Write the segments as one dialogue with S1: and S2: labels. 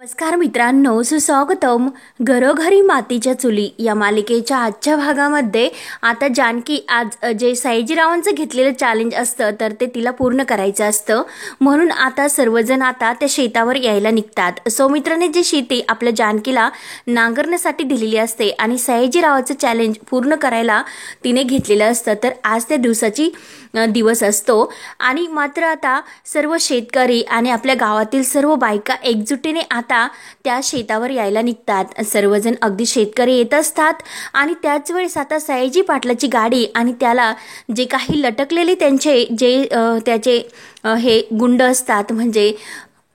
S1: नमस्कार मित्रांनो, सुस्वागतम घरोघरी मातीच्या चुली या मालिकेच्या आजच्या भागामध्ये आता जानकी आज जे सयाजीरावांचं घेतलेलं चॅलेंज असतं तर ते तिला पूर्ण करायचं असतं, म्हणून आता सर्वजण आता त्या शेतावर यायला निघतात। सौमित्राने जी शेती आपल्या जानकीला नांगरण्यासाठी दिलेली असते आणि सयाजीरावाचं चॅलेंज पूर्ण करायला तिने घेतलेलं असतं, तर आज त्या दिवसाची दिवस असतो आणि मात्र आता सर्व शेतकरी आणि आपल्या गावातील सर्व बायका एकजुटीने आता त्या शेतावर यायला निघतात। सर्वजण अगदी शेतकरी येत असतात आणि त्याच वेळेस आता सयाजी पाटलाची गाडी आणि त्याला जे काही लटकलेले त्यांचे त्याचे हे गुंड असतात, म्हणजे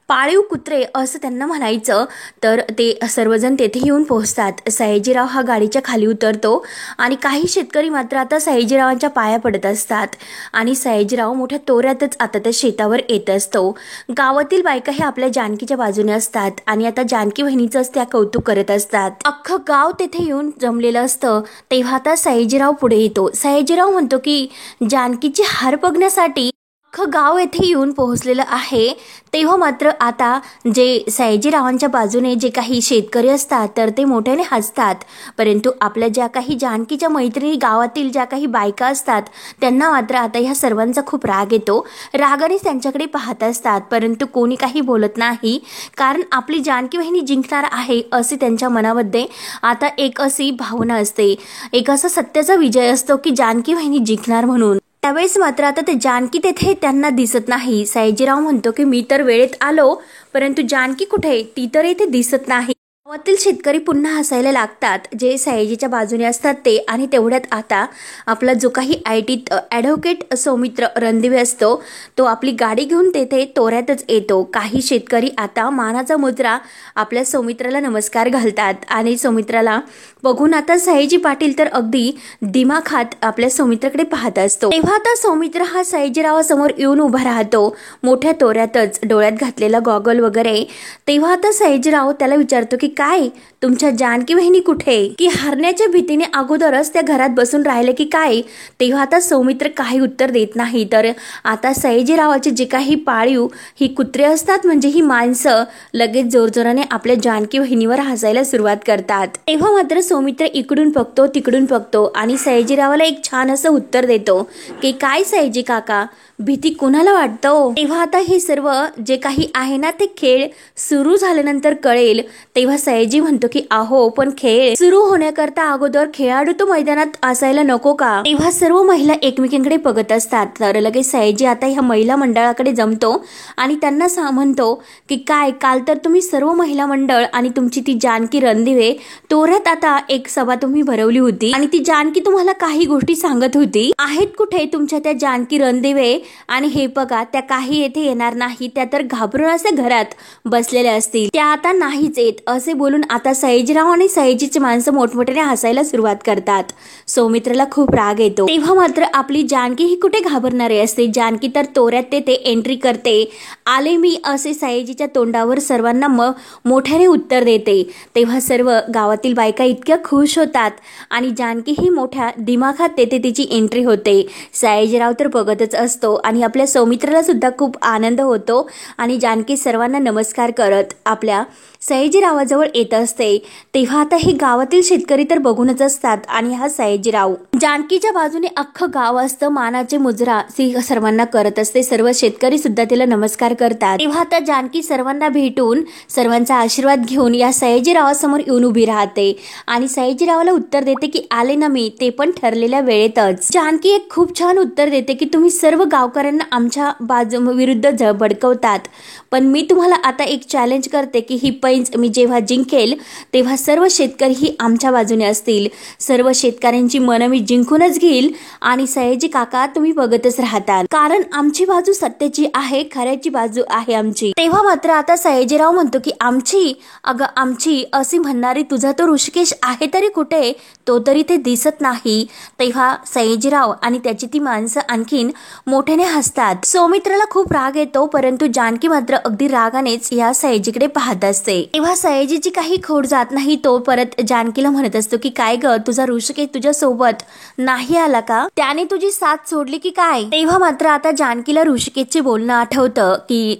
S1: पाळीव कुत्रे असं त्यांना म्हणायचं, तर ते सर्वजण तेथे येऊन पोहोचतात। सयाजीराव हा गाडीच्या खाली उतरतो आणि काही शेतकरी मात्र आता सयाजीरावांच्या पाया पडत असतात आणि सयाजीराव मोठ्या तोऱ्यातच आता त्या शेतावर येत असतो। गावातील बायका हे आपल्या जानकीच्या बाजूने असतात आणि आता जानकी बहिणीचंच त्या कौतुक करत असतात। अख्खं गाव तेथे येऊन जमलेलं असतं, तेव्हा आता सयाजीराव पुढे येतो। सयाजीराव म्हणतो की जानकीची हार बघण्यासाठी अख्खं गाव येथे येऊन पोहोचलेलं आहे। तेव्हा मात्र आता जे सयाजीरावांच्या बाजूने जे काही शेतकरी असतात तर ते मोठ्याने हसतात, परंतु आपल्या ज्या काही जानकीच्या मैत्रिणी गावातील ज्या काही बायका असतात त्यांना मात्र आता ह्या सर्वांचा खूप राग येतो। रागाने त्यांच्याकडे पाहत असतात, परंतु कोणी काही बोलत नाही, कारण आपली जानकी बहिणी जिंकणार आहे असे त्यांच्या मनामध्ये आता एक अशी भावना असते, एक असा सत्याचा विजय असतो की जानकी बहिणी जिंकणार म्हणून। त्यावेळेस मात्र आता ते जानकी तेथे त्यांना दिसत नाही। सयाजीराव म्हणतो की मी तर वेळेत आलो, परंतु जानकी कुठे, ती तर इथे दिसत नाही। गावातील शेतकरी पुन्हा हसायला लागतात, जे सयाजीच्या बाजूने असतात ते, आणि तेवढ्यात आता आपला जो काही आयटीत ॲडव्होकेट सौमित्र रणदिवे असतो तो आपली गाडी घेऊन तेथे तोऱ्यातच येतो। काही शेतकरी आता मानाचा मुजरा आपल्या सौमित्राला नमस्कार घालतात आणि सौमित्राला बघून आता सयाजी पाटील तर अगदी दिमाखात आपल्या सौमित्राकडे पाहत असतो। तेव्हा आता सौमित्र हा सयाजीरावासमोर येऊन उभा राहतो, मोठ्या तोऱ्यातच, डोळ्यात घातलेला गॉगल वगैरे। तेव्हा आता सयाजीराव त्याला विचारतो की काय, तुमच्या जानकी बहिणी कुठे, की हरण्याच्या भीतीने अगोदरच त्या घरात बसून राहिले की काय। तेव्हा आता सौमित्र काही उत्तर देत नाही, तर आता सयाजीरावाचे जे काही पाळीव ही कुत्रे असतात, म्हणजे ही माणसं, लगेच जोरजोराने आपल्या जानकी बहिणीवर हसायला सुरुवात करतात। तेव्हा मात्र सौमित्र इकडून बघतो तिकडून बघतो आणि सयाजीरावाला एक छान असं उत्तर देतो की काय सयाजी काका, भीती कुणाला वाटतो। तेव्हा आता हे सर्व जे काही आहे ना ते खेळ सुरू झाल्यानंतर कळेल। तेव्हा सयाजी म्हणतो की अहो, पण खेळ सुरू होण्याकरता अगोदर खेळाडू तो मैदानात असायला नको का। तेव्हा सर्व महिला एकमेकांकडे बघत असतात, तर लगेच सयाजी आता ह्या महिला मंडळाकडे जमतो आणि त्यांना म्हणतो की काय, काल तर तुम्ही सर्व महिला मंडळ आणि तुमची ती जानकी रणदिवे तोऱ्यात आता एक सभा तुम्ही भरवली होती आणि ती जानकी तुम्हाला काही गोष्टी सांगत होती, आहेत कुठे तुमच्या त्या जानकी रणदिवे, आणि हे बघा त्या काही येथे येणार नाही, त्या तर घाबरून असे घरात बसलेल्या असतील, त्या आता नाहीच येत, असे बोलून आता सयाजीराव आणि सयाजीची माणसं मोठमोठ्याने हसायला सुरुवात करतात। सौमित्राला खूप राग येतो। तेव्हा मात्र आपली जानकी ही कुठे घाबरणारी असते, जानकी तर तोऱ्यात तेथे एंट्री करते, आले मी असे सयाजीच्या तोंडावर सर्वांना मोठ्याने उत्तर देते। तेव्हा सर्व गावातील बायका इतक्या खुश होतात आणि जानकी ही मोठ्या दिमाखात तेथे तिची एंट्री होते। सयाजीराव तर बघतच असतो आणि आपल्या सौमित्राला सुद्धा खूप आनंद होतो आणि जानकी सर्वांना नमस्कार करत आपल्या सयाजीरावाजवळ येत असते। तेव्हा आता हे गावातील शेतकरी तर बघूनच असतात आणि हा सयाजीराव जानकीच्या बाजूने अख्खं गाव असतं, मानाचे मुजरा सर्वांना करत असते, सर्व शेतकरी सुद्धा तिला नमस्कार करतात। तेव्हा आता जानकी सर्वांना भेटून सर्वांचा आशीर्वाद घेऊन या सयाजीरावासमोर येऊन उभी राहते आणि सयाजीरावाला उत्तर देते की आले ना मी, ते पण ठरलेल्या वेळेतच। जानकी एक खूप छान उत्तर देते की तुम्ही सर्व गावकऱ्यांना आमच्या विरुद्ध भडकवतात, पण मी तुम्हाला आता एक चॅलेंज करते की ही पैंज मी जेव्हा जिंकेल तेव्हा सर्व शेतकरी ही आमच्या बाजूने असतील, सर्व शेतकऱ्यांची मनं मी जिंकूनच घेईल आणि सयाजी काका तुम्ही बघतच राहताल, कारण आमची बाजू सत्याची आहे, खऱ्याची बाजू आहे आमची। तेव्हा मात्र आता सयाजीराव म्हणतो की आमची, अगं आमची अशी म्हणणारी तुझा तो ऋषिकेश आहे तरी कुठे, तो तरी ते दिसत नाही। तेव्हा सयाजीराव आणि त्याची ती माणसं आणखीन मोठ्याने हसतात। सौमित्राला खूप राग येतो, परंतु जानकी मात्र अगदी रागानेच या सयाजीकडे पाहत असते। तेव्हा सयाजीची काही खोड जात नाही। तो परत जानकीला म्हणत असतो की काय ग, तुझा ऋषिकेश तुझ्या सोबत नाही आला का? त्याने तुझी साथ सोडली की काय? तेव्हा मात्र आता जानकीला ऋषिकेशचे बोलणं आठवतं की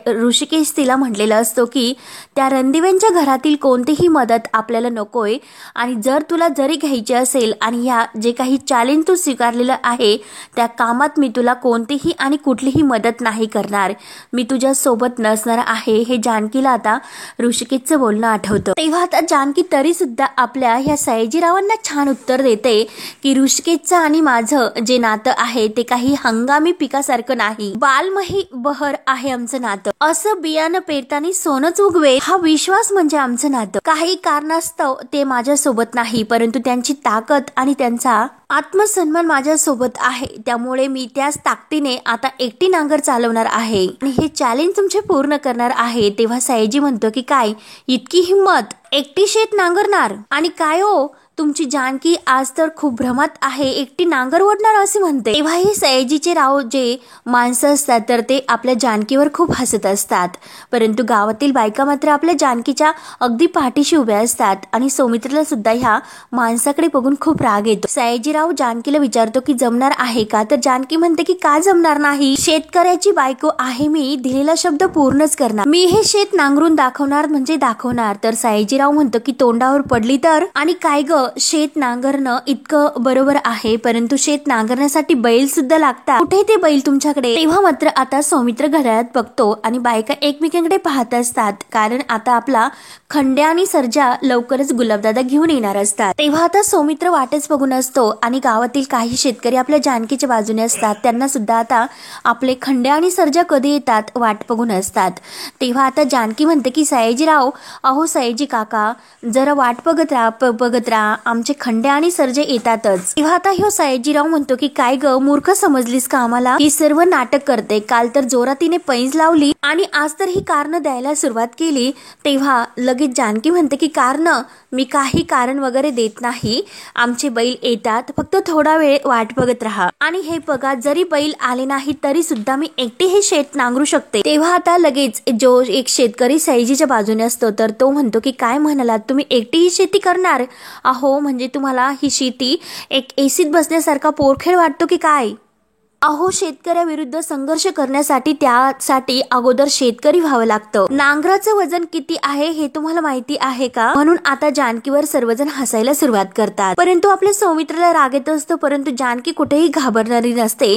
S1: ऋषिकेश तिला म्हटलेलं असतो की त्या रणदिव्यांच्या घरातील कोणतीही मदत आपल्याला नकोय आणि जर तुला जरी घ्यायची असेल आणि ह्या जे काही चॅलेंज तू स्वीकारलेलं आहे त्या कामात मी तुला कोणतीही आणि कुठलीही मदत नाही करणार, मी तुझ्या सोबत नसणार आहे। हे जानकीला आता ऋषिकेशचं बोलणं आठवतं। तेव्हा आता जानकी तरी सुद्धा आपल्या ह्या सयाजीरावांना छान उत्तर देते की ऋषिकेशचं आणि माझं जे नातं आहे ते काही हंगामी पिकासारखं नाही, बालमही बहर आहे आमचं नातं। असं बियाणं पेरताना सोनच उगवे हा विश्वास म्हणजे आमचं नातं। काही कारणास्तव ते माझ्या सोबत नाही, परंतु त्यांची ताकद आणि त्यांचा आत्मसन्मान माझ्या सोबत आहे, त्यामुळे मी त्याच ताकदीने आता एकटी नांगर चालवणार आहे आणि हे चॅलेंज तुमचे पूर्ण करणार आहे। तेव्हा सयाजी म्हणतो की काय इतकी हिंमत, एकटी शेत नांगरणार? आणि काय हो तुमची जानकी आज तर खूप भ्रमात आहे, एकटी नांगर ओढणार असे म्हणते। तेव्हा हे सयाजीचे राव जे माणसं असतात तर ते आपल्या जानकीवर खूप हसत असतात, परंतु गावातील बायका मात्र आपल्या जानकीच्या अगदी पाठीशी उभ्या असतात आणि सौमित्रीला सुद्धा ह्या माणसाकडे बघून खूप राग येतो। सयाजीराव जानकीला विचारतो की जमणार आहे का? तर जानकी म्हणते की का जमणार नाही, शेतकऱ्याची बायको आहे मी, दिलेला शब्द पूर्णच करणार, मी हे शेत नांगरून दाखवणार म्हणजे दाखवणार। तर सयाजीराव म्हणतो की तोंडावर पडली तर? आणि काय ग, शेत नांगरणं इतकं बरोबर आहे, परंतु शेत नांगरण्यासाठी बैल सुद्धा लागतात, कुठे ते बैल तुमच्याकडे? तेव्हा मात्र आता सौमित्र घड्याळात बघतो आणि बायका एकमेकांकडे पाहत असतात, कारण आता आपला खंड्या आणि सर्जा लवकरच गुलाबदादा घेऊन येणार असतात। तेव्हा आता सौमित्र वाटच बघून असतो आणि गावातील काही शेतकरी आपल्या जानकीच्या बाजूने असतात, त्यांना सुद्धा आता आपले खंड्या आणि सर्जा कधी येतात वाट बघून असतात। तेव्हा आता जानकी म्हणते की सयाजीराव, अहो सयाजी काका जरा वाट बघत राहा, आमचे खंड्या आणि सर्जे येतातच। तेव्हा आता ह्यो सयाजीराव म्हणतो की काय ग, मूर्ख समजलीस का आम्हाला? ही सर्व नाटक करते, काल तर जोरातीने पैंज लावली आणि आज तर ही कारण द्यायला सुरुवात केली। तेव्हा लगेच जानकी म्हणते की कारण, मी काही कारण वगैरे देत नाही, आमचे बैल येतात, फक्त थोडा वेळ वाट बघत राहा आणि हे बघा जरी बैल आले नाही तरी सुद्धा मी एकटी हे शेत नांगरू शकते। तेव्हा आता लगेच जो एक शेतकरी सयाजीच्या बाजूने असतो तर तो म्हणतो की काय म्हणालात तुम्ही, एकटी ही शेती करणार? अहो म्हणजे तुम्हाला ही शेती एक एसीत बसण्यासारखा पोरखेळ वाटतो की काय? अहो शेतकऱ्याविरुद्ध संघर्ष करण्यासाठी त्यासाठी अगोदर शेतकरी व्हावं लागतं। नांगराचं वजन किती आहे हे तुम्हाला माहिती आहे का? म्हणून आता जानकीवर सर्वजण हसायला सुरुवात करतात, परंतु आपल्या सौमित्राला राग येत असतो, परंतु जानकी कुठेही घाबरणारी नसते।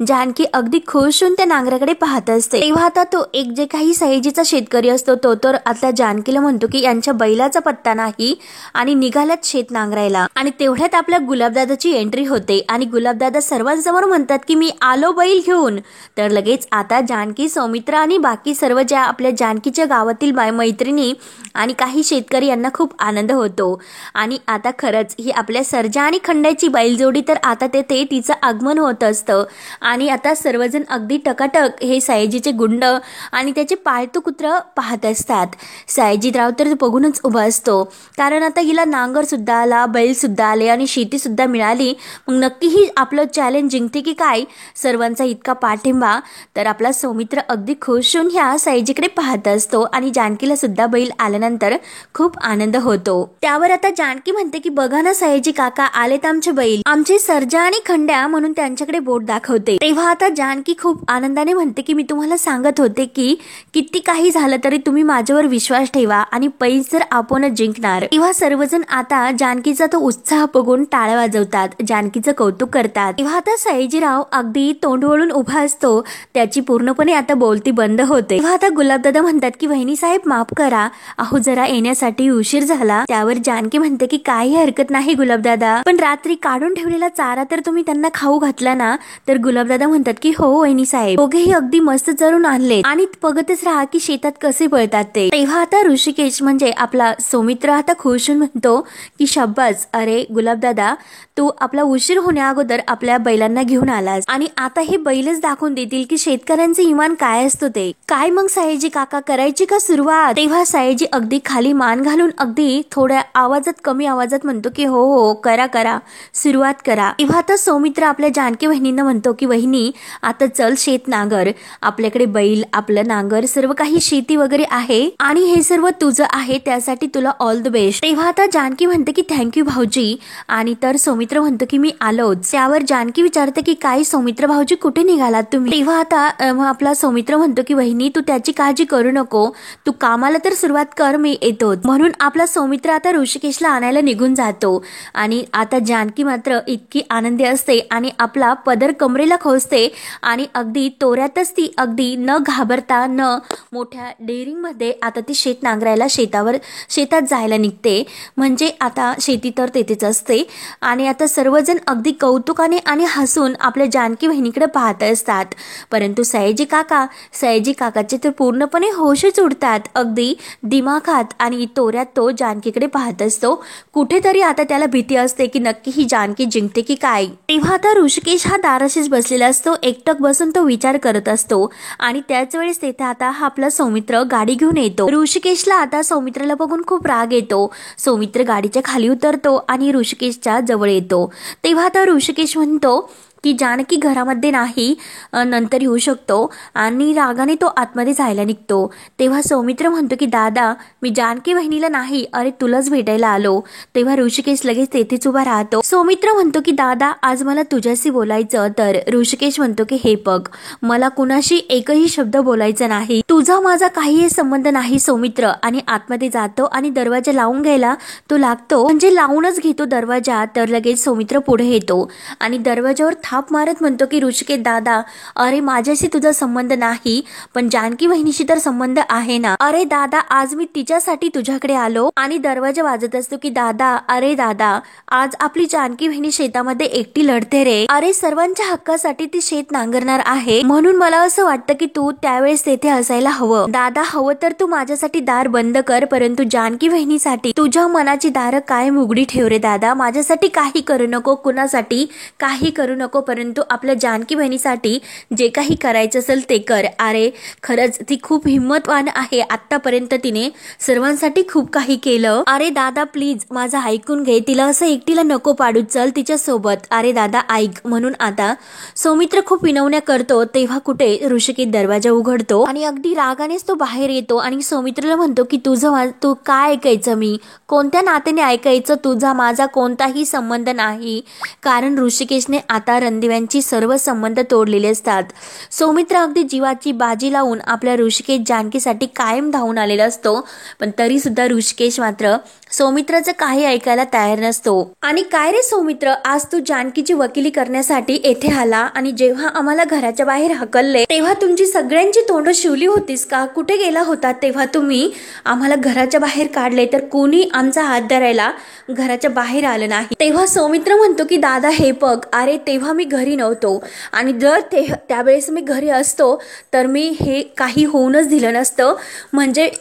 S1: जानकी अगदी खुश होऊन त्या नांगराकडे पाहत असते। तेव्हा आता तो एक जे काही सयाजीचा शेतकरी असतो तो तर आता जानकीला म्हणतो की यांच्या बैलाचा पत्ता नाही आणि निघाल्यात शेत नांगरायला। आणि तेवढ्यात आपल्या गुलाबदादाची एंट्री होते आणि गुलाबदादा सर्वांसमोर म्हणतात की मी आलो बैल घेऊन। तर लगेच आता जानकी, सौमित्र आणि बाकी सर्व ज्या आपल्या जानकीच्या गावातील मैत्रिणी आणि काही शेतकरी यांना खूप आनंद होतो आणि आता खरंच ही आपल्या सर्जा आणि खंड्याची बैलजोडी तर आता तेथे तिचं आगमन होत असतं आणि आता सर्वजण अगदी टकाटक हे सयाजीचे गुंड आणि त्याचे पाळतू कुत्र पाहत असतात। सयाजीराव तर बघूनच उभा असतो, कारण आता हिला नांगर सुद्धा आला, बैल सुद्धा आले आणि शेती सुद्धा मिळाली, मग नक्की ही आपलं चॅलेंज जिंकते की काय? सर्वांचा इतका पाठिंबा। तर आपला सौमित्र अगदी खुश होऊन ह्या सयाजीकडे पाहत असतो आणि जानकीला सुद्धा बैल आल्यानंतर खूप आनंद होतो। त्यावर आता जानकी म्हणते की बघा ना सयाजी काका, आलेत आमचे बैल, आमचे सर्जा आणि खंड्या, म्हणून त्यांच्याकडे बोट दाखवते। तेव्हा आता जानकी खूप आनंदाने म्हणते की मी तुम्हाला सांगत होते की किती काही झालं तरी तुम्ही माझ्यावर विश्वास ठेवा आणि पैंज तर आपणच जिंकणार। तेव्हा सर्वजण आता जानकीचा तो उत्साह बघून टाळ्या वाजवतात, जानकीचं कौतुक करतात। तेव्हा आता सयाजीराव अगदी तोंड वळून उभा असतो, त्याची पूर्णपणे आता बोलती बंद होते। तेव्हा आता गुलाबदादा म्हणतात की वहिनी साहेब माफ करा, अहो जरा येण्यासाठी उशीर झाला। त्यावर जानकी म्हणते की काही हरकत नाही गुलाबदादा, पण रात्री काढून ठेवलेला चारा तर तुम्ही त्यांना खाऊ घातला ना? तर गुलाबदादा म्हणतात की हो वहिनी साहेब, दोघेही अगदी मस्त चरून आणले आणि बघतच राहा की शेतात कसे पळतात ते। तेव्हा आता ऋषिकेश म्हणजे आपला सौमित्र आता खुश होऊन म्हणतो की शाब्बास, अरे गुलाबदादा तू आपला उशीर होण्या अगोदर आपल्या बैलांना घेऊन आलास आणि आणि आता हे बैलच दाखवून देतील की शेतकऱ्यांचं इमान काय असतो ते काय. मग सयाजी काका करायची का सुरुवात. तेव्हा सयाजी अगदी खाली मान घालून अगदी थोड्या आवाजात कमी आवाजात म्हणतो की हो हो करा करा सुरुवात करा. तेव्हा आता सौमित्र आपल्या जानकी वहिनींना म्हणतो की वहिनी आता चल शेत नांगर, आपल्याकडे बैल आपलं नांगर सर्व काही शेती वगैरे आहे आणि हे सर्व तुझं आहे त्यासाठी तुला ऑल द बेस्ट. तेव्हा आता जानकी म्हणते की थँक्यू भाऊजी. आणि तर सौमित्र म्हणतो की मी आलोच. त्यावर जानकी विचारते की काय सौमित्र भाऊजी कुठे निघालात तुम्ही. तेव्हा आता आपला सौमित्र म्हणतो की वहिनी तू त्याची काळजी करू नको, तू कामाला तर सुरुवात कर, मी येतो. म्हणून आपला सौमित्र आता ऋषिकेशला आणायला निघून जातो. आणि आता जानकी मात्र इतकी आनंदी असते आणि आपला पदर कमरेला खोचते आणि अगदी तोऱ्यातच ती अगदी न घाबरता न मोठ्या डेअरिंग मध्ये आता ती शेत नांगरायला शेतात जायला निघते. म्हणजे आता शेती तर तेथेच असते आणि आता सर्वजण अगदी कौतुकाने आणि हसून आपल्या जानकी बहिणीकडे पाहत असतात. परंतु सयाजी काकाचे तर पूर्णपणे होशच उडतात अगदी दिमाखात आणि तोऱ्यात तो जानकीकडे पाहत असतो. कुठेतरी आता त्याला भीती असते की नक्की ही जानकी जिंकते की काय. तेव्हा आता ऋषिकेश हा दाराशीच बसलेला असतो. एकटक बसून तो विचार करत असतो आणि त्याच वेळेस तेथे आता हा आपला सौमित्र गाडी घेऊन येतो. ऋषिकेशला आता सौमित्राला बघून खूप राग येतो. सौमित्र गाडीच्या खाली उतरतो आणि ऋषिकेशच्या जवळ येतो. तेव्हा आता ऋषिकेश म्हणतो की जानकी घरामध्ये नाही, नंतर येऊ शकतो आणि रागाने तो आतमध्ये जायला निघतो. तेव्हा सौमित्र म्हणतो की दादा मी जानकी बहिणीला नाही, अरे तुलाच भेटायला आलो. तेव्हा ऋषिकेश लगेच तेथेच उभा राहतो. सौमित्र म्हणतो की दादा आज मला तुझ्याशी बोलायचं. तर ऋषिकेश म्हणतो की हे बघ मला कुणाशी एकही शब्द बोलायचा नाही, तुझा माझा काहीही संबंध नाही सौमित्र. आणि आतमध्ये जातो आणि दरवाजा लावून घ्यायला तो लागतो, म्हणजे लावूनच घेतो दरवाजा. तर लगेच सौमित्र पुढे येतो आणि दरवाजावर थाप मारत म्हणतो की ऋषिकेश दादा अरे माझ्याशी तुझा संबंध नाही पण जानकी बहिणीशी तर संबंध आहे ना. अरे दादा आज मी तिच्यासाठी तुझ्याकडे आलो. आणि दरवाजा वाजत असतो की दादा अरे दादा आज आपली जानकी बहिणी शेतामध्ये एकटी लढते रे. अरे सर्वांच्या हक्कासाठी ती शेत नांगरणार आहे, म्हणून मला असं वाटतं की तू त्यावेळेस तेथे असायला हवं. दादा हवं तर तू माझ्यासाठी दार बंद कर, परंतु जानकी बहिणीसाठी तुझ्या मनाची दारं कायम उघडी ठेव रे दादा. माझ्यासाठी काही करू नको, कुणासाठी काही करू नको, परंतु आपल्या जानकी बहिणीसाठी जे काही करायचं असेल ते कर. अरे खरंच ती खूप हिम्मतवान आहे, आतापर्यंत तिने सर्वांसाठी खूप काही केलं. अरे दादा प्लीज माझं ऐकून घे, तिला असं एकटीला नको पाडू, चल तिच्या सोबत. अरे दादा ऐक. म्हणून आता सौमित्र खूप विनवण्या करतो. तेव्हा कुठे ऋषिकेश दरवाजा उघडतो आणि अगदी रागानेच तो बाहेर येतो आणि सौमित्रला म्हणतो की तू काय ऐकायचं, मी कोणत्या नात्याने ऐकायचं, तुझा माझा कोणताही संबंध नाही. कारण ऋषिकेशने आता रणदिव्यांची सर्व संबंध तोडलेले असतात. सौमित्र अगदी जीवाची बाजी लावून आपल्या ऋषिकेश जानकीसाठी कायम धावून आलेला असतो. पण तरी सुद्धा ऋषिकेश मात्र सौमित्राचं काही ऐकायला तयार नसतो. आणि काय रे सौमित्र आज तू जानकीची वकिली करण्यासाठी येथे आला आणि जेव्हा आम्हाला घराच्या बाहेर हकलले तेव्हा तुमची सगळ्यांची तोंड शिवली होतीस का, कुठे गेला होता तेव्हा तुम्ही आम्हाला घराच्या बाहेर काढले तर कोणी आमचा हात धरायला घराच्या बाहेर आलं नाही. तेव्हा सौमित्र म्हणतो की दादा हे बघ अरे तेव्हा मी घरी नव्हतो आणि जर त्यावेळेस मी घरी असतो तर मी हे काही होऊनच दिलं नसतं, म्हणजे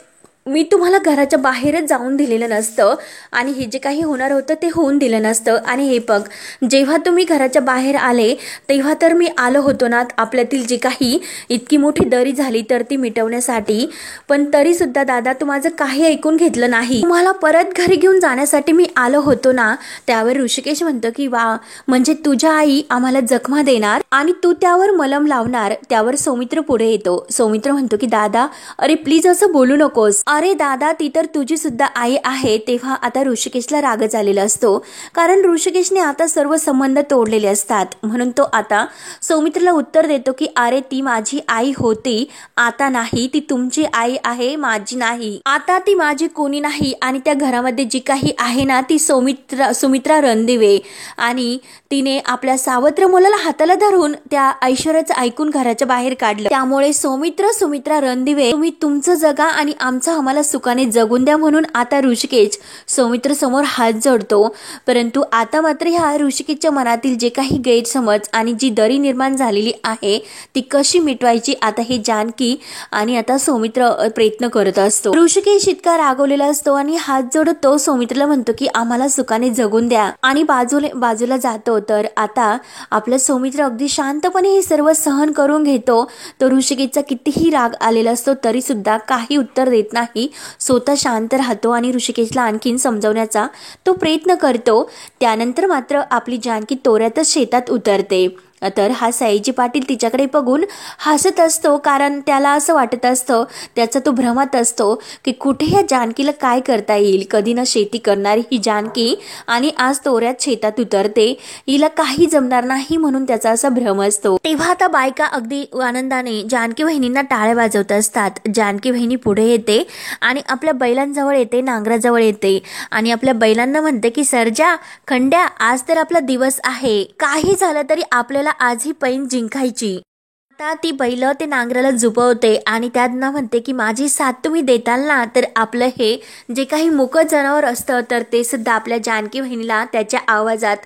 S1: मी तुम्हाला घराच्या बाहेरच जाऊन दिलेलं नसतं आणि हे जे काही होणार होतं ते होऊन दिलं नसतं. आणि हे बघ जेव्हा तुम्ही घराच्या बाहेर आले तेव्हा तर मी आलो होतो ना आपल्यातील जी काही इतकी मोठी दरी झाली तर ती मिटवण्यासाठी, पण तरी सुद्धा दादा तू माझं काही ऐकून घेतलं नाही, तुम्हाला परत घरी घेऊन जाण्यासाठी मी आलो होतो ना. त्यावर ऋषिकेश म्हणतो की वा म्हणजे तुझ्या आई आम्हाला जखमा देणार आणि तू त्यावर मलम लावणार. त्यावर सौमित्र पुढे येतो. सौमित्र म्हणतो की दादा अरे प्लीज असं बोलू नकोस, अरे दादा ती तर तुझी सुद्धा आई आहे. तेव्हा आता ऋषिकेशला राग झालेला असतो कारण ऋषिकेशने आता सर्व संबंध तोडलेले असतात. म्हणून तो आता सौमित्रला उत्तर देतो की अरे ती माझी आई होती, आता नाही, ती तुमची आई आहे, माझी नाही. आता ती माझी कोणी नाही आणि त्या घरामध्ये जी काही आहे ना ती सुमित्रा रणदिवे आणि तिने आपल्या सावत्र मुलाला हाताला धरून त्या ऐश्वर्याचं ऐकून घराच्या बाहेर काढलं. त्यामुळे सुमित्रा रणदिवे तुम्ही तुमचं जगा आणि आमचा आम्हाला सुखाने जगून द्या म्हणून आता ऋषिकेश सौमित्र समोर हात जोडतो. परंतु आता मात्र ह्या ऋषिकेशच्या मनातील जे काही गैरसमज आणि जी दरी निर्माण झालेली आहे ती कशी मिटवायची आता हे जानकी आणि आता सौमित्र प्रयत्न करत असतो. ऋषिकेश इतका रागवलेला असतो आणि हात जोडत तो सौमित्रला म्हणतो की आम्हाला सुखाने जगून द्या आणि बाजूला जातो. तर आता आपला सौमित्र अगदी शांतपणे हे सर्व सहन करून घेतो. तो ऋषिकेशचा कितीही राग आलेला असतो तरी सुद्धा काही उत्तर देत नाही. स्वतः शांत राहतो आणि ऋषिकेशला आणखीन समजवण्याचा तो प्रयत्न करतो. त्यानंतर मात्र आपली जानकी तोऱ्यातच शेतात उतरते. तर हा सयाजी पाटील तिच्याकडे बघून हसत असतो, कारण त्याला असं वाटत असतं, त्याचा तो भ्रमात असतो की कुठे ह्या जानकीला काय करता येईल. कधी ना शेती करणारी ही जानकी आणि आज तोऱ्यात शेतात उतरते, हिला काही जमणार नाही म्हणून त्याचा असा भ्रम असतो. तेव्हा आता बायका अगदी आनंदाने जानकी बहिणींना टाळ्या वाजवत असतात. जानकी बहिणी पुढे येते आणि आपल्या बैलांजवळ येते, नांगराजवळ येते आणि आपल्या बैलांना म्हणते की सर्जा, खंड्या, आज तर आपला दिवस आहे, काही झालं तरी आपल्याला आज ही पैन जिंकायची. आता ती बैल ते नांगराला झुपवते आणि त्यांना म्हणते की माझी साथ तुम्ही देताल ना, तर आपलं हे जे काही मुकं जनावर असतं तर ते सुद्धा आपल्या जानकी बहिणीला त्याच्या आवाजात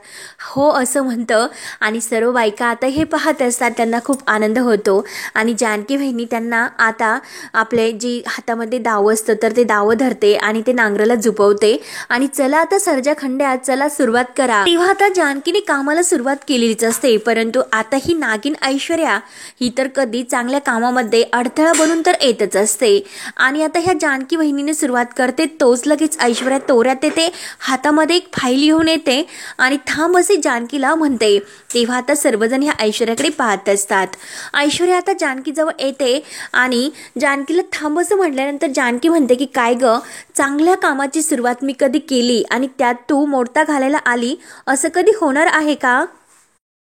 S1: हो असं म्हणतं. आणि सर्व बायका आता हे पाहत असतात, त्यांना खूप आनंद होतो आणि जानकी बहिणी त्यांना आता आपले जी हातामध्ये दाव असतं तर ते दाव धरते आणि ते नांगराला झुपवते आणि चला आता सर्जा, खंड्या, चला सुरुवात करा. तेव्हा आता जानकीने कामाला सुरुवात केलीच असते, परंतु आता ही नागिन ऐश्वर्या ही तर कधी चांगल्या कामामध्ये अडथळा बनून तर येतच असते. आणि आता ह्या जानकी बहिणीने सुरुवात करते, तोच लगेच ऐश्वर्या तोऱ्यात येते, हातामध्ये एक फाईल घेऊन येते आणि थांब असे जानकीला म्हणते. तेव्हा आता सर्वजण ह्या ऐश्वर्याकडे पाहत असतात. ऐश्वर्या आता जानकीजवळ येते आणि जानकीला थांब असं म्हटल्यानंतर जानकी म्हणते की काय ग, चांगल्या कामाची सुरुवात मी कधी केली आणि त्यात तू मोडता घालायला आली, असं कधी होणार आहे का?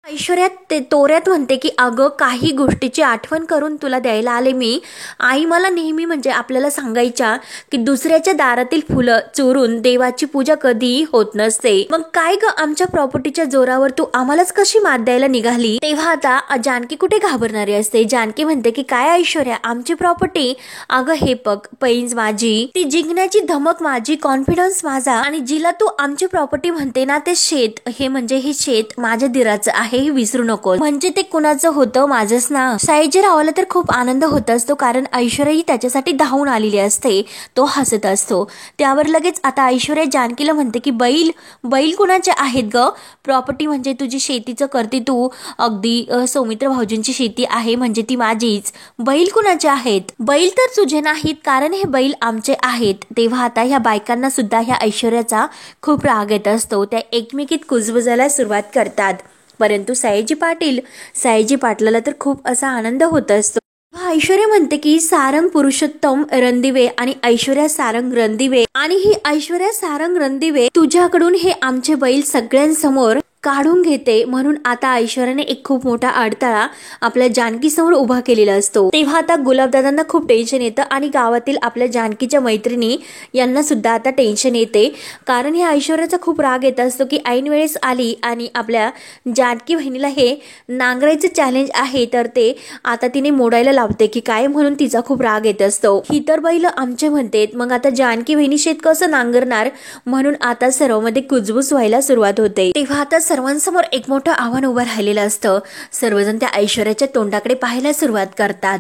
S1: ऐश्वर्या तोऱ्यात म्हणते की अगं, काही गोष्टीची आठवण करून तुला द्यायला आले मी. आई मला नेहमी म्हणजे आपल्याला सांगायच्या की दुसऱ्याच्या दारातील फुलं चोरून देवाची पूजा कधीही होत नसते. मग काय ग, आमच्या प्रॉपर्टीच्या जोरावर तू आम्हालाच कशी मात द्यायला निघाली? तेव्हा आता जानकी कुठे घाबरणारी असते. जानकी म्हणते की काय ऐश्वर्या, आमची प्रॉपर्टी? अगं हे बघ, पैंज माझी, ती जिंकण्याची धमक माझी, कॉन्फिडन्स माझा, आणि जिला तू आमची प्रॉपर्टी म्हणते ना ते शेत, हे म्हणजे हे शेत माझ्या दिराचं आहे, हे विसरू नको. म्हणजे ते कुणाचं होतं? माझंच ना. सयाजीरावाला तर खूप आनंद होत असतो, कारण ऐश्वर्या ही त्याच्यासाठी धावून आलेली असते. तो हसत असतो. त्यावर लगेच आता ऐश्वर्या जानकीला म्हणते की बैल कुणाचे आहेत ग? प्रॉपर्टी म्हणजे तुझी शेतीचं करते तू, अगदी सौमित्र भाऊजींची शेती आहे म्हणजे ती माझीच. बैल कुणाचे आहेत? बैल तर तुझे नाहीत, कारण हे बैल आमचे आहेत. तेव्हा आता ह्या बायकांना सुद्धा ह्या ऐश्वर्याचा खूप राग येत असतो. त्या एकमेकीत कुजबुजायला सुरुवात करतात. परंतु सयाजी पाटलाला तर खूप असा आनंद होत असतो. ऐश्वर्या म्हणते की सारंग पुरुषोत्तम रणदिवे आणि ऐश्वर्या सारंग रणदिवे, आणि ही ऐश्वर्या सारंग रणदिवे तुझ्याकडून हे आमचे बैल सगळ्यांसमोर काढून घेते. म्हणून आता ऐश्वर्याने एक खूप मोठा अडथळा आपल्या जानकी समोर उभा केलेला असतो. तेव्हा आता गुलाबदादांना खूप टेन्शन येतं आणि गावातील आपल्या जानकीच्या मैत्रिणी यांना सुद्धा आता टेन्शन येते, कारण ह्या ऐश्वर्याचा खूप राग येत असतो की ऐन वेळेस आली आणि आपल्या जानकी बहिणीला हे नांगरायचं चॅलेंज आहे तर ते आता तिने मोडायला लावते की काय, म्हणून तिचा खूप राग येत असतो. ही तर बैल आमचे म्हणते, मग आता जानकी बहिणी शेत कसं नांगरणार? म्हणून आता सर्वांमध्ये कुजबूज व्हायला सुरुवात होते. तेव्हा आता सर्वांसमोर एक मोठं आव्हान उभं राहिलेलं असतं. सर्वजण त्या ऐश्वर्याच्या तोंडाकडे पाहायला सुरुवात करतात.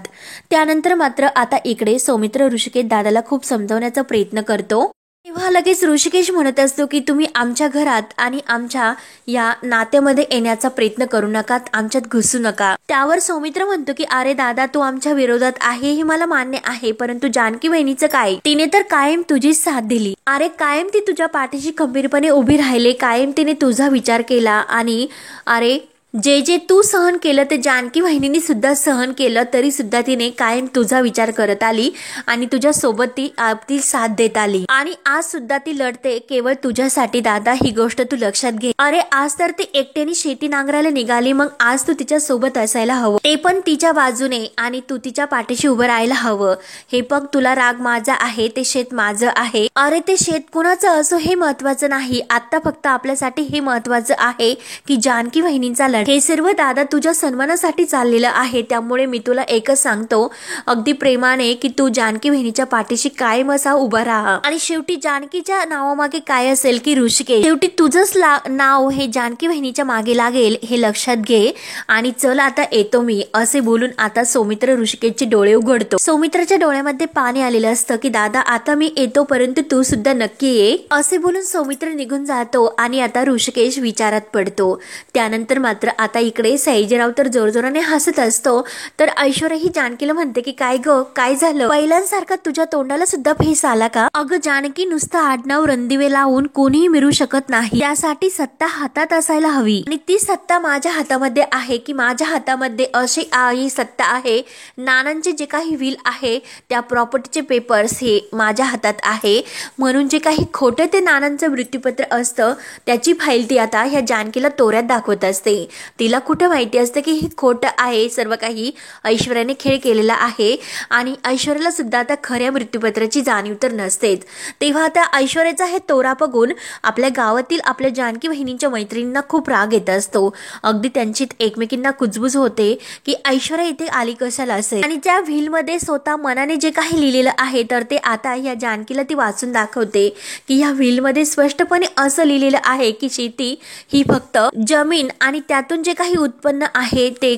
S1: त्यानंतर मात्र आता इकडे सौमित्र ऋषिकेश दादाला खूप समजवण्याचा प्रयत्न करतो. तेव्हा लगेच ऋषिकेश म्हणत असतो की तुम्ही आमच्या घरात आणि आमच्या या नात्यामध्ये येण्याचा प्रयत्न करू नका, आमच्यात घुसू नका. त्यावर सौमित्र म्हणतो की अरे दादा, तू आमच्या विरोधात आहे हे मला मान्य आहे, परंतु जानकी बहिणीचं काय? तिने तर कायम तुझीच साथ दिली. अरे कायम ती तुझ्या पाठीशी खंबीरपणे उभी राहिले, कायम तिने तुझा विचार केला, आणि अरे जे जे तू सहन केलं ते जानकी बहिणीने सुद्धा सहन केलं, तरी सुद्धा तिने कायम तुझा विचार करत आली आणि तुझ्या सोबत ती साथ देत आली, आणि आज सुद्धा ती लढते केवळ तुझ्यासाठी. दादा, ही गोष्ट तू लक्षात घे. अरे आज तर ती एकट्याने शेती नांगरायला निघाली, मग आज तू तिच्या सोबत असायला हवं, ते पण तिच्या बाजूने, आणि तू तिच्या पाठीशी उभं राहायला हवं. हे बघ, तुला राग माझा आहे, ते शेत माझं आहे. अरे ते शेत कुणाचं असो हे महत्वाचं नाही, आता फक्त आपल्यासाठी हे महत्वाचं आहे की जानकी बहिणींचा हे सर्व दादा तुझ्या सन्मानासाठी चाललेलं आहे, त्यामुळे मी तुला एकच सांगतो अगदी प्रेमाने की तू जानकी बहिणीच्या पाठीशी कायम असा उभा राहा. आणि शेवटी जानकीच्या नावामागे काय असेल की ऋषिकेश, शेवटी तुझंच नाव हे जानकी बहिणीच्या मागे लागेल हे लक्षात घे. आणि चल आता येतो मी, असे बोलून आता सौमित्र ऋषिकेशचे डोळे उघडतो. सौमित्राच्या डोळ्यामध्ये पाणी आलेलं असतं की दादा आता मी येतो, परंतु तू सुद्धा नक्की ये, असे बोलून सौमित्र निघून जातो. आणि आता ऋषिकेश विचारात पडतो. त्यानंतर मात्र आता इकडे सयाजीराव तर जोरजोराने हसत असतो. तर ऐश्वर्या ही जानकीला म्हणते की काय ग, काय झालं, पहिल्यांसारखा तुझ्या तोंडाला सुद्धा फेस आला का? अगं जानकी, नुसतं आडनाव रणदिवे लावून कोणीही मिळू शकत नाही, त्यासाठी सत्ता हातात असायला हवी. आणि ती सत्ता माझ्या हातामध्ये आहे की माझ्या हातामध्ये अशी सत्ता आहे, नानांचे जे काही विल आहे त्या प्रॉपर्टीचे पेपर्स हे माझ्या हातात आहे, म्हणून जे काही खोटं ते नानांचं मृत्यूपत्र असतं त्याची फाईल ती आता ह्या जानकीला तोऱ्यात दाखवत असते. तिला कुठं माहिती असतं की हे खोटं आहे, सर्व काही ऐश्वर्याने खेळ केलेला आहे. आणि ऐश्वर्याला सुद्धा आता खऱ्या मृत्यूपत्राची जाणीव तर नसतेच. तेव्हा आता ऐश्वर्याचा हे तोरा बघून आपल्या गावातील आपल्या जानकी बहिणींच्या मैत्रिणींना खूप राग येत असतो. अगदी त्यांची एकमेकींना कुजबुज होते की ऐश्वर्या इथे आली कशाला असेल. आणि त्या व्हील मध्ये स्वतः मनाने जे काही लिहिलेलं आहे तर ते आता या जानकीला ती वाचून दाखवते की या व्हील मध्ये स्पष्टपणे असं लिहिलेलं आहे की शेती ही फक्त जमीन आणि त्यातून जे काही उत्पन्न आहे ते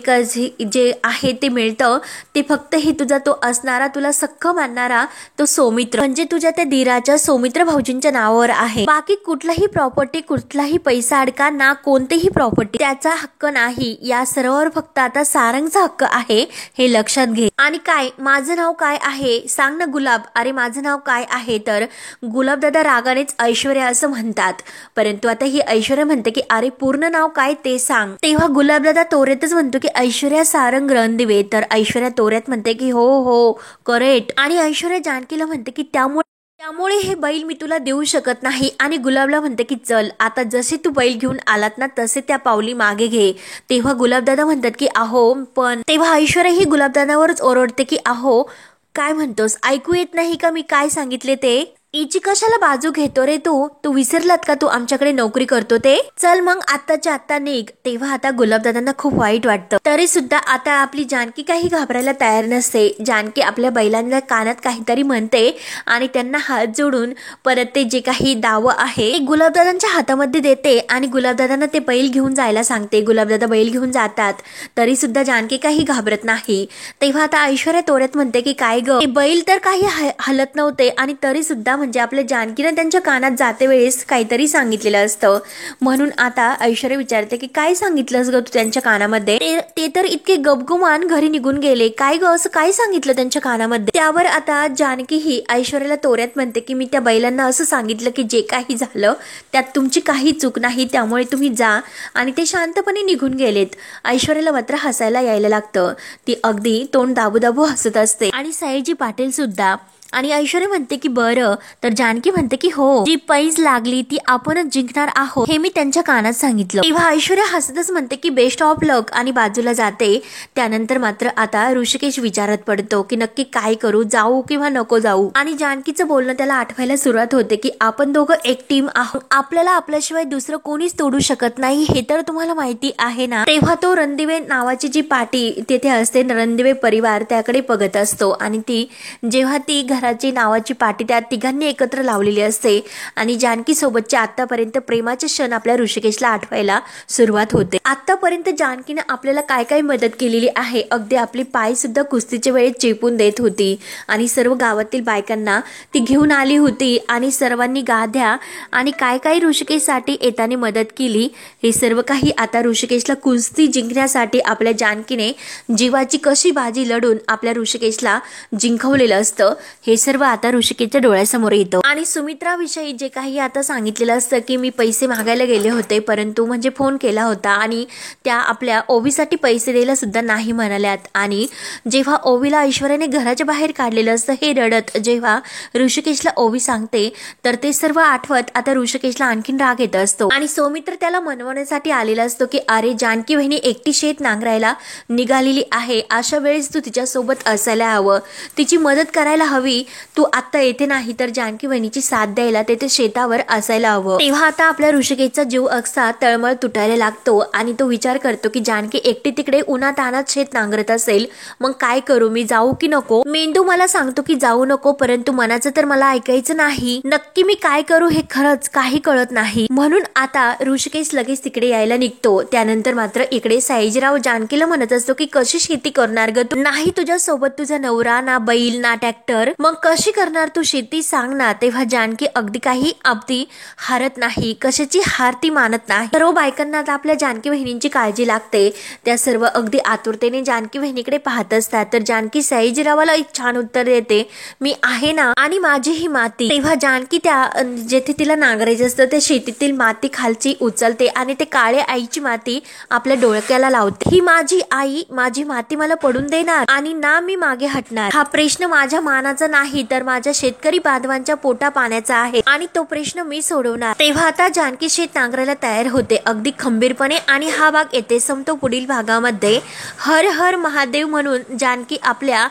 S1: जे आहे ते मिळतं ते फक्त ही तुझा तो असणारा तुला सख्ख मानणारा तो सौमित्र म्हणजे तुझ्या त्या धीराच्या सौमित्र भाऊजींच्या नावावर आहे. बाकी कुठलाही प्रॉपर्टी, कुठलाही पैसा अडका ना कोणतेही प्रॉपर्टी त्याचा हक्क नाही. या सर्वावर फक्त आता सारंगचा हक्क आहे, हे लक्षात घे. आणि काय, माझं नाव काय आहे सांग ना गुलाब. अरे माझं नाव काय आहे, तर गुलाबदादा रागानेच ऐश्वर्या असं म्हणतात. परंतु आता ही ऐश्वर्या म्हणते की अरे पूर्ण नाव काय ते सांग. तेव्हा गुलाबदादा तोऱ्यातच म्हणतो की ऐश्वर्या सारंग रणदिवे. तर ऐश्वर्या तोऱ्यात म्हणते की हो हो करेक्ट. आणि ऐश्वर्या जानकीला म्हणते की त्यामुळे हे बैल मी तुला देऊ शकत नाही. आणि गुलाबला म्हणते की चल आता जसे तू बैल घेऊन आलात ना तसे त्या पावली मागे घे. तेव्हा गुलाबदादा म्हणतात की अहो पण. तेव्हा ऐश्वर्या ही गुलाबदादावरच ओरडते की अहो काय म्हणतोस, ऐकू येत नाही का मी काय सांगितले ते? इची कशाला बाजू घेतो रे तू विसरलात का तू आमच्याकडे नोकरी करतो ते? चल मग आत्ताच्या आत्ता निघ. तेव्हा आता गुलाबदादांना खूप वाईट वाटतं. तरी सुद्धा आता आपली जानकी काही घाबरायला तयार नसते. जानकी आपल्या बैलांना कानात काहीतरी म्हणते आणि त्यांना हात जोडून परत ते जे काही दावं आहे ते गुलाबदादांच्या हातामध्ये देते आणि गुलाबदादांना ते बैल घेऊन जायला सांगते. गुलाबदादा बैल घेऊन जातात. तरी सुद्धा जानकी काही घाबरत नाही. तेव्हा आता ऐश्वर्या तोऱ्यात म्हणते की काय ग, बैल तर काही हलत नव्हते आणि तरी सुद्धा म्हणजे आपल्या जानकीने त्यांच्या कानात जाते वेळेस काहीतरी सांगितलेलं असतं. म्हणून आता ऐश्वर्या विचारते की काय सांगितलंस ग तू त्यांच्या कानामध्ये? ते तर इतके गपगुमान घरी निघून गेले. काय ग असं काय सांगितलं त्यांच्या कानामध्ये? त्यावर आता जानकी ही ऐश्वर्याला तोऱ्यात म्हणते की मी त्या बैलांना असं सांगितलं की जे काही झालं त्यात तुमची काही चूक नाही, त्यामुळे तुम्ही जा. आणि ते शांतपणे निघून गेलेत. ऐश्वर्याला मात्र हसायला यायला लागतं. ती अगदी तोंड दाबू दाबू हसत असते आणि सयाजी पाटील सुद्धा. आणि ऐश्वर्या म्हणते की बरं, तर जानकी म्हणते की हो, जी पैज लागली ती आपणच जिंकणार आहोत हे मी त्यांच्या कानात सांगितलं. तेव्हा ऐश्वर्या हसतच म्हणते की बेस्ट ऑफ लक आणि बाजूला जाते. त्यानंतर मात्र आता ऋषिकेश विचारात पडतो की नक्की काय करू, जाऊ किंवा नको जाऊ. आणि जानकीचं बोलणं त्याला आठवायला सुरुवात होते की आपण दोघं एक टीम आहोत, आपल्याला आपल्याशिवाय दुसरं कोणीच तोडू शकत नाही हे तर तुम्हाला माहिती आहे ना. तेव्हा तो रणदिवे नावाची जी पार्टी तिथे असते, रणदिवे परिवार त्याकडे बघत असतो. आणि जेव्हा ती घराची नावाची पार्टी त्या तिघांनी एकत्र लावलेली असते आणि जानकी सोबतचे आतापर्यंत प्रेमाचे क्षण आपल्या ऋषिकेशला आठवायला सुरुवात होते. आतापर्यंत जानकीने आपल्याला काय काय मदत केलेली आहे, अगदी आपली पाय सुद्धा कुस्तीच्या वेळेत चेपून देत होती आणि सर्व गावातील बायकांना ती घेऊन आली होती आणि सर्वांनी गाद्या आणि काय काय ऋषिकेशसाठी येताना मदत केली. हे सर्व काही आता ऋषिकेशला कुस्ती जिंकण्यासाठी आपल्या जानकीने जीवाची कशी बाजी लढून आपल्या ऋषिकेशला जिंकवलेलं असतं हे सर्व आता ऋषिकेशच्या डोळ्यासमोर येतं. आणि सुमित्राविषयी जे काही आता सांगितलेलं असतं की मी पैसे मागायला गेले होते, परंतु म्हणजे फोन केला होता आणि त्या आपल्या ओवीसाठी पैसे द्यायला सुद्धा नाही म्हणाल्यात. आणि जेव्हा ओवीला ऐश्वर्याने घराच्या बाहेर काढलेलं असतं हे रडत जेव्हा ऋषिकेशला ओवी सांगते तर ते सर्व आठवत आता ऋषिकेशला आणखीन राग येत असतो. आणि सौमित्र त्याला मनवण्यासाठी आलेला असतो की अरे जानकी बहिणी एकटी शेत नांगरायला निघालेली आहे, अशा वेळेस तू तिच्या सोबत असायला हवं, तिची मदत करायला हवी. जानकी तू आता येथे नाही तर जानकी वहिनीची साथ द्यायला तेथे शेतावर असायला हवं. तेव्हा आता आपल्या ऋषिकेशचा जीव असा तळमळ तुटायला लागतो आणि तो विचार करतो की जानकी एकटी तिकडे उन्हात तानात शेत नांगरत असेल, मग काय करू, मी जाऊ की नको. मेंदू मला सांगतो की जाऊ नको, परंतु मनाचं तर मला ऐकायचं नाही. नक्की मी काय करू हे खरंच काही कळत नाही. म्हणून आता ऋषिकेश लगेच तिकडे यायला निघतो. त्यानंतर मात्र इकडे साईजीराव जानकीला म्हणत असतो की कशी शेती करणार ग तू, नाही तुझ्या सोबत तुझा नवरा, ना बैल, ना ट्रॅक्टर, मग कशी करणार तू शेती, सांग ना. तेव्हा जानकी अगदी काही अगदी हारत नाही, कशाची हार ती मानत नाही. सर्व बायकांना आता आपल्या जानकी बहिणींची काळजी लागते. त्या सर्व अगदी आतुरतेने जानकी बहिणीकडे पाहत असतात. तर जानकी साईजीरावाला एक छान उत्तर देते, मी आहे ना आणि माझी ही माती. तेव्हा जानकी त्या जेथे तिला नांगरायचं असतं त्या शेतीतील माती खालची उचलते आणि ते काळे आईची माती आपल्या डोळक्याला लावते. ही माझी आई, माझी माती मला पडून देणार आणि ना मी मागे हटणार. हा प्रश्न माझ्या मानाचा नाही तर माझ्या शेतकरी बांधवांच्या पोटा पाण्याचा आहे आणि तो प्रश्न मी सोडवणार. तेव्हा आता जानकी शेत नांगरायला तयार होते अगदी खंबीरपणे आणि हा भाग येथे संपतो. पुढील भागामध्ये हर हर महादेव म्हणून जानकी आपल्या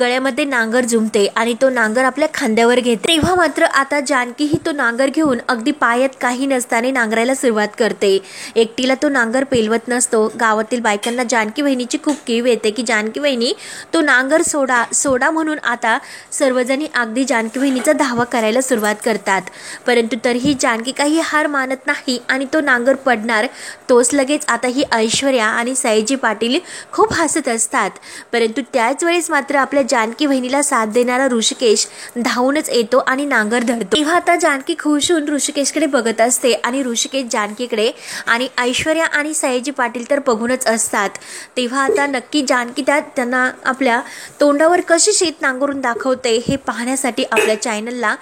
S1: गळ्यामध्ये नांगर झुमते आणि तो नांगर आपल्या खांद्यावर घेते. तेव्हा मात्र आता जानकी ही तो नांगर घेऊन अगदी पायात काही नसताना नांगरायला सुरुवात करते. एकटीला तो नांगर पेलवत नसतो. गावातील बायकांना जानकी वहिनीची खूप कीव येते की जानकी वहिनी तो नांगर सोडा सोडा म्हणून आता सर्वजणी अगदी जानकी वहिनीचा धावा करायला सुरुवात करतात. परंतु तरीही जानकी काही हार मानत नाही आणि तो नांगर पडणार तोच लगेच. आता ही ऐश्वर्या आणि साईजी पाटील खूप हसत असतात. परंतु त्याच वेळेस मात्र आपल्या जानकी वहिनीला साथ देणारा ऋषिकेश धावूनच येतो आणि नांगर धरतो. तेव्हा आता जानकी खुश होऊन ऋषिकेशकडे बघत असते आणि ऋषिकेश जानकीकडे आणि ऐश्वर्या आणि साईजी पाटील तर बघूनच असतात. तेव्हा आता नक्की जानकी त्यांना आपल्या तोंडावर कशी शेत नांगरून दाखवते हे पाहण्यासाठी आपल्या चॅनलला